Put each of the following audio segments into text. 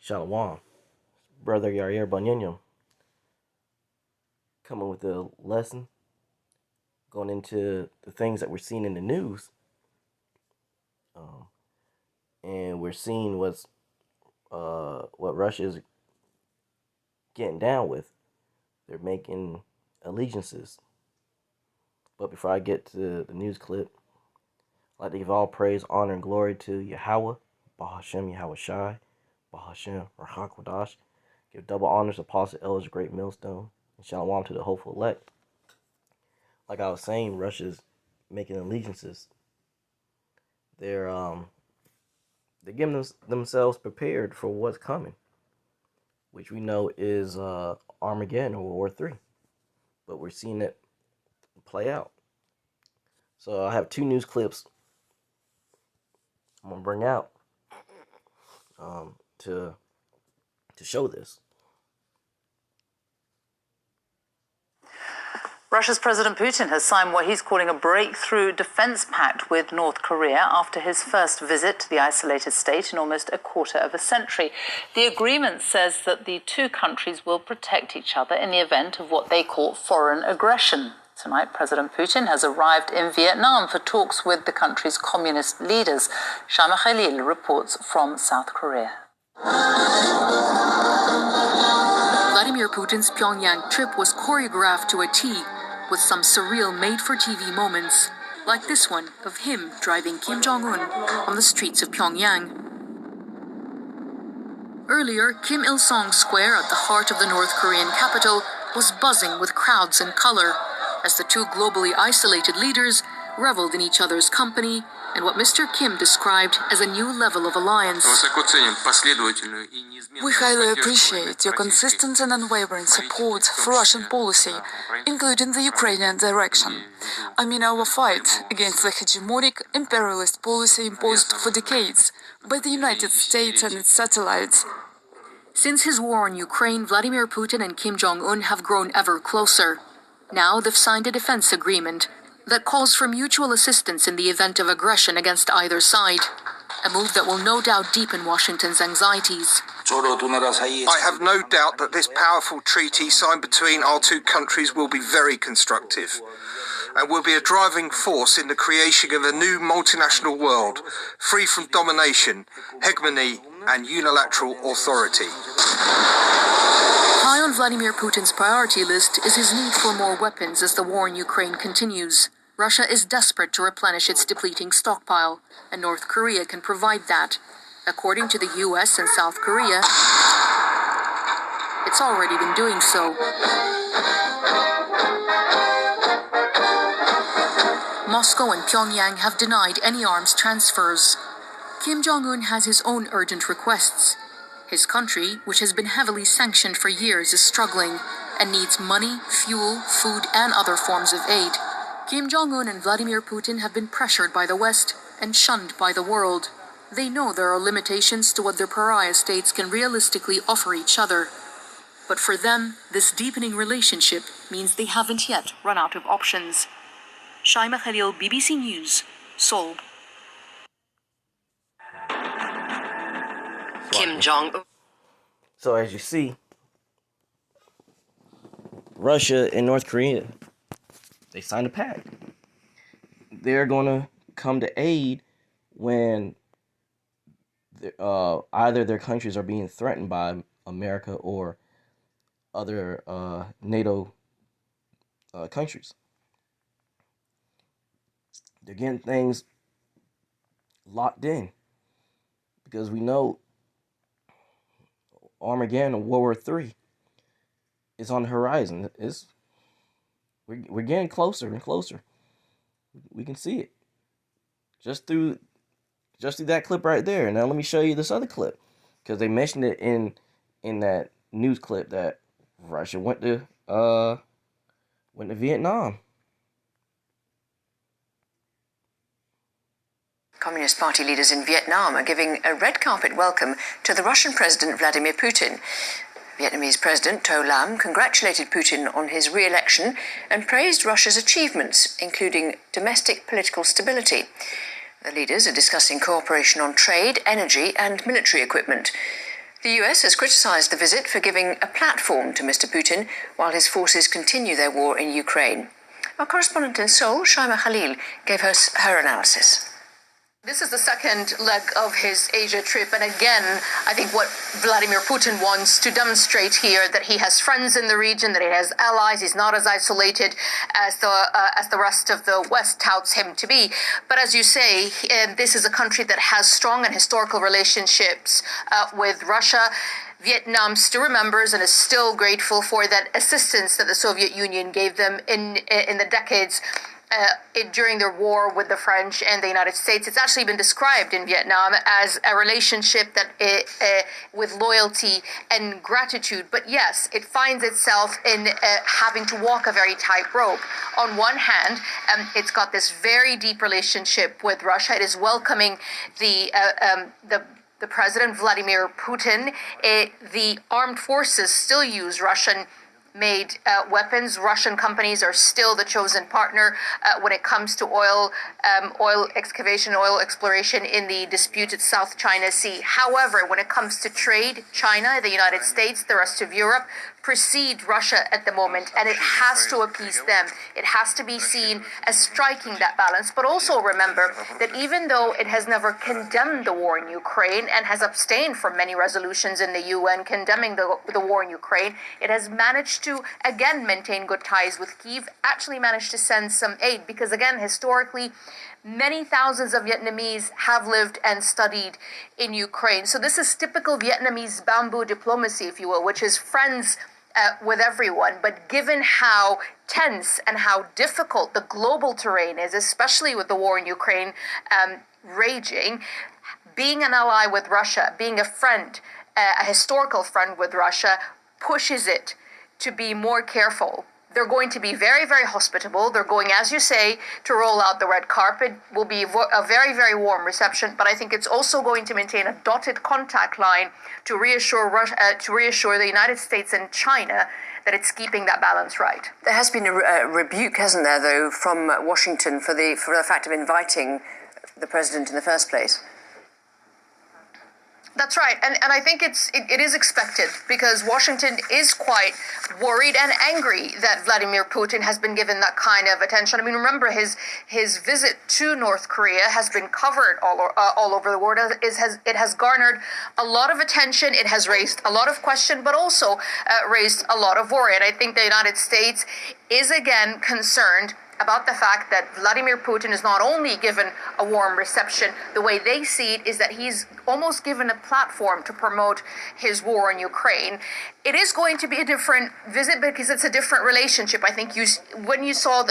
Shalom, brother Yair Banyanyam, coming with a lesson, going into the things that we're seeing in the news, and we're seeing what Russia is getting down with. They're making allegiances. But before I get to the news clip, I'd like to give all praise, honor, and glory to Yahweh, Bahashem Yahweh Shai, Bahashem Rahak Wadash. Give double honors to Apostle Elders, Great Millstone, and shalom to the hopeful elect. Like I was saying, Russia's making allegiances. They're getting themselves prepared for what's coming, which we know is Armageddon or World War III. But we're seeing it play out. So I have two news clips I'm gonna bring out to show this. Russia's President Putin has signed what he's calling a breakthrough defense pact with North Korea after his first visit to the isolated state in almost a quarter of a century. The agreement says that the two countries will protect each other in the event of what they call foreign aggression. Tonight, President Putin has arrived in Vietnam for talks with the country's communist leaders. Shama Khalil reports from South Korea. Vladimir Putin's Pyongyang trip was choreographed to a T, with some surreal made-for-TV moments, like this one of him driving Kim Jong-un on the streets of Pyongyang. Earlier, Kim Il-sung Square at the heart of the North Korean capital was buzzing with crowds and color, as the two globally isolated leaders reveled in each other's company and what Mr. Kim described as a new level of alliance. We highly appreciate your consistent and unwavering support for Russian policy, including the Ukrainian direction. I mean our fight against the hegemonic imperialist policy imposed for decades by the United States and its satellites. Since his war on Ukraine, Vladimir Putin and Kim Jong-un have grown ever closer. Now they've signed a defense agreement that calls for mutual assistance in the event of aggression against either side, a move that will no doubt deepen Washington's anxieties. I have no doubt that this powerful treaty signed between our two countries will be very constructive and will be a driving force in the creation of a new multinational world, free from domination, hegemony, and unilateral authority. High on Vladimir Putin's priority list is his need for more weapons as the war in Ukraine continues. Russia is desperate to replenish its depleting stockpile, and North Korea can provide that. According to the US and South Korea, it's already been doing so. Moscow and Pyongyang have denied any arms transfers. Kim Jong-un has his own urgent requests. His country, which has been heavily sanctioned for years, is struggling and needs money, fuel, food, and other forms of aid. Kim Jong-un and Vladimir Putin have been pressured by the West and shunned by the world. They know there are limitations to what their pariah states can realistically offer each other. But for them, this deepening relationship means they haven't yet run out of options. Shaima Khalil, BBC News, Seoul. Kim Jong-un. So as you see, Russia and North Korea, they signed a pact. They're going to come to aid when either their countries are being threatened by America or other NATO countries. They're getting things locked in because we know Armageddon or World War III is on the horizon. We're getting closer and closer. We can see it just through that clip right there. Now let me show you this other clip, because they mentioned it in that news clip that Russia went to Vietnam. Communist Party leaders in Vietnam are giving a red carpet welcome to the Russian President Vladimir Putin. Vietnamese President To Lam congratulated Putin on his re-election and praised Russia's achievements, including domestic political stability. The leaders are discussing cooperation on trade, energy and military equipment. The US has criticised the visit for giving a platform to Mr. Putin while his forces continue their war in Ukraine. Our correspondent in Seoul, Shaima Khalil, gave us her analysis. This is the second leg of his Asia trip, and again, I think what Vladimir Putin wants to demonstrate here, that he has friends in the region, that he has allies, he's not as isolated as the rest of the West touts him to be. But as you say, this is a country that has strong and historical relationships with Russia. Vietnam still remembers and is still grateful for that assistance that the Soviet Union gave them in the decades during their war with the French and the United States. It's actually been described in Vietnam as a relationship that with loyalty and gratitude. But yes, it finds itself in having to walk a very tight rope. On one hand, it's got this very deep relationship with Russia. It is welcoming the President Vladimir Putin. The armed forces still use Russian-made weapons. Russian companies are still the chosen partner when it comes to oil excavation, oil exploration in the disputed South China Sea. However, when it comes to trade, China, the United States, the rest of Europe precede Russia at the moment, and it has to appease them. It has to be seen as striking that balance. But also remember that even though it has never condemned the war in Ukraine and has abstained from many resolutions in the UN condemning the war in Ukraine, it has managed to, again, maintain good ties with Kyiv, actually managed to send some aid, because, again, historically, many thousands of Vietnamese have lived and studied in Ukraine. So this is typical Vietnamese bamboo diplomacy, if you will, which is friends with everyone. But given how tense and how difficult the global terrain is, especially with the war in Ukraine raging, being an ally with Russia, being a friend, a historical friend with Russia, pushes it to be more careful. They're going to be very, very hospitable. They're going, as you say, to roll out the red carpet. Will be a very, very warm reception. But I think it's also going to maintain a dotted contact line to reassure Russia, to reassure the United States and China that it's keeping that balance right. There has been a rebuke, hasn't there, though, from Washington for the fact of inviting the president in the first place. That's right, and I think it is expected, because Washington is quite worried and angry that Vladimir Putin has been given that kind of attention. I mean, remember his visit to North Korea has been covered all over the world. It has garnered a lot of attention. It has raised a lot of question, but also raised a lot of worry. And I think the United States is again concerned about the fact that Vladimir Putin is not only given a warm reception. The way they see it is that he's almost given a platform to promote his war in Ukraine. It is going to be a different visit because it's a different relationship. I think what you saw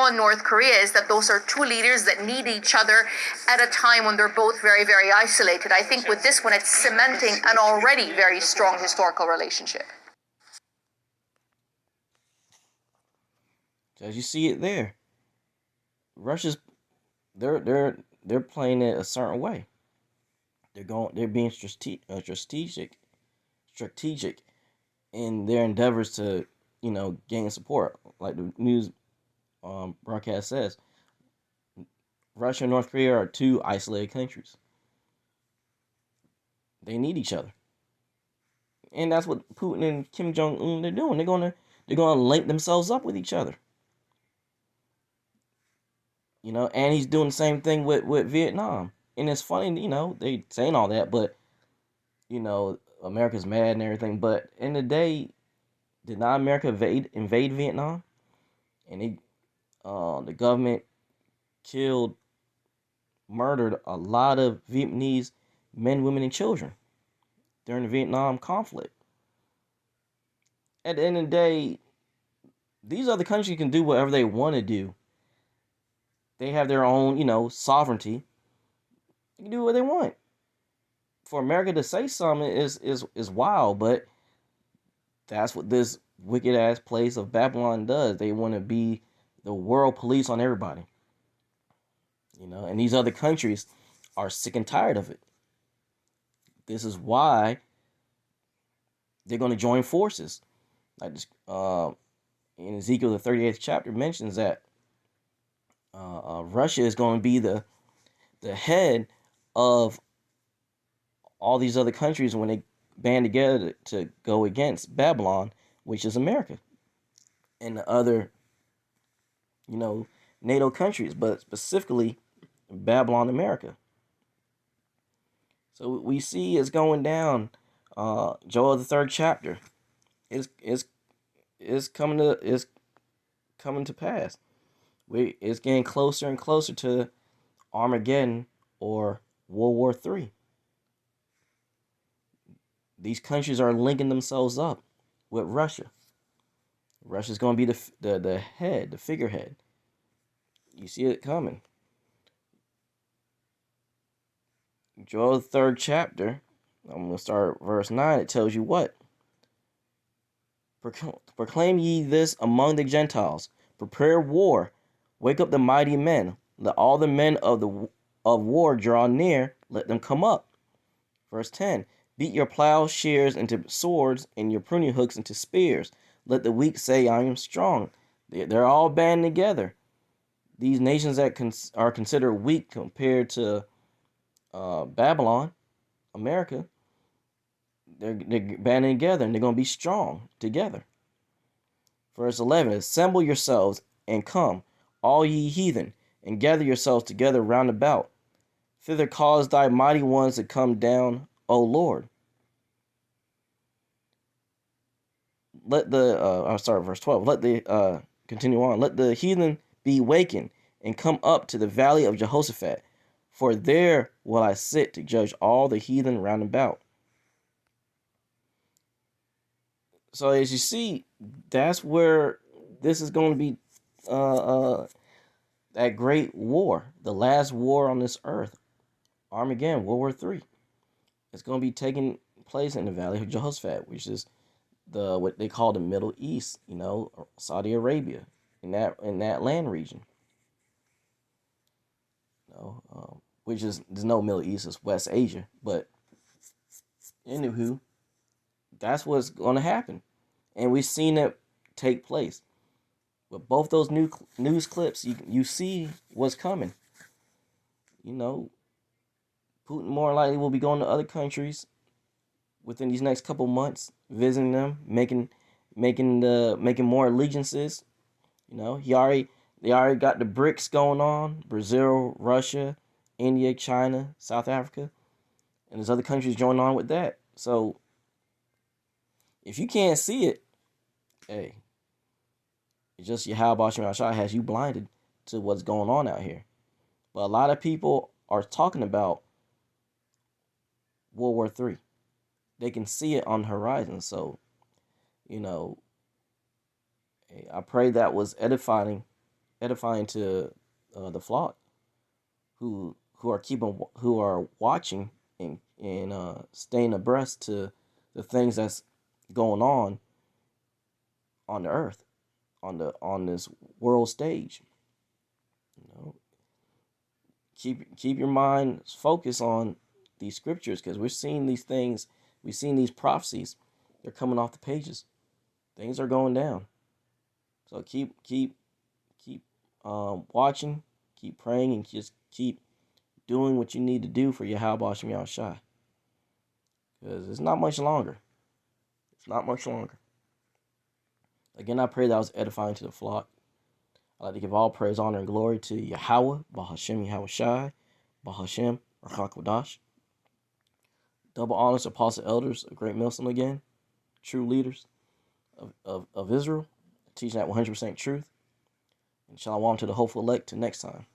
in North Korea is that those are two leaders that need each other at a time when they're both very, very isolated. I think with this one, it's cementing an already very strong historical relationship. As you see it there, Russia's they're playing it a certain way. They're being strategic in their endeavors to gain support. Like the news broadcast says, Russia and North Korea are two isolated countries. They need each other, and that's what Putin and Kim Jong-un they're doing. They're gonna link themselves up with each other. And he's doing the same thing with Vietnam. And it's funny, they saying all that, but, America's mad and everything. But in the day, did not America invade Vietnam? And the government murdered a lot of Vietnamese men, women, and children during the Vietnam conflict. At the end of the day, these other countries can do whatever they want to do. They have their own, sovereignty. They can do what they want. For America to say something is wild, but that's what this wicked ass place of Babylon does. They want to be the world police on everybody. And these other countries are sick and tired of it. This is why they're going to join forces. Like this, in Ezekiel the 38th chapter mentions that Russia is going to be the head of all these other countries when they band together to go against Babylon, which is America, and the other, NATO countries, but specifically Babylon, America. So we see it's going down. Joel the third chapter is coming to pass. It's getting closer and closer to Armageddon or World War III. These countries are linking themselves up with Russia. Russia's going to be the head, the figurehead. You see it coming. Joel the third chapter, I'm going to start verse 9. It tells you what? Proclaim ye this among the Gentiles. Prepare war. Wake up the mighty men. Let all the men of war draw near. Let them come up. Verse 10. Beat your plowshares into swords and your pruning hooks into spears. Let the weak say, I am strong. They're all banding together. These nations that are considered weak compared to Babylon, America, they're banding together and they're going to be strong together. Verse 11, assemble yourselves and come, all ye heathen, and gather yourselves together round about. Thither cause thy mighty ones to come down, O Lord. Let the, verse 12, continue on. Let the heathen be wakened and come up to the valley of Jehoshaphat, for there will I sit to judge all the heathen round about. So as you see, that's where this is going to be that great war, the last war on this earth, Armageddon, World War III. It's going to be taking place in the Valley of Jehoshaphat, which is what they call the Middle East, Saudi Arabia, in that land region. Which is, there's no Middle East, it's West Asia. But anywho, that's what's going to happen. And we've seen it take place. But both those news clips, you see what's coming. Putin more likely will be going to other countries within these next couple months, visiting them, making more allegiances. They already got the BRICS going on: Brazil, Russia, India, China, South Africa, and there's other countries joining on with that. So if you can't see it, hey, it's just Yahweh Shem Shai has you blinded to what's going on out here. But a lot of people are talking about World War III. They can see it on the horizon. So, I pray that was edifying to the flock who are watching and staying abreast to the things that's going on the earth, on this world stage. Keep your mind focused on these scriptures, because we're seeing these things, we've seen these prophecies. They're coming off the pages. Things are going down. So keep watching, keep praying, and just keep doing what you need to do for Yahweh Shem Yahushai. Because it's not much longer. It's not much longer. Again, I pray that was edifying to the flock. I'd like to give all praise, honor, and glory to Yahweh, Bahashem Yahushai, Bahashem Rachakodash. Double honors to apostle elders, a great Muslim again, true leaders of Israel, teaching that 100% truth. And shalom to the hopeful elect till next time.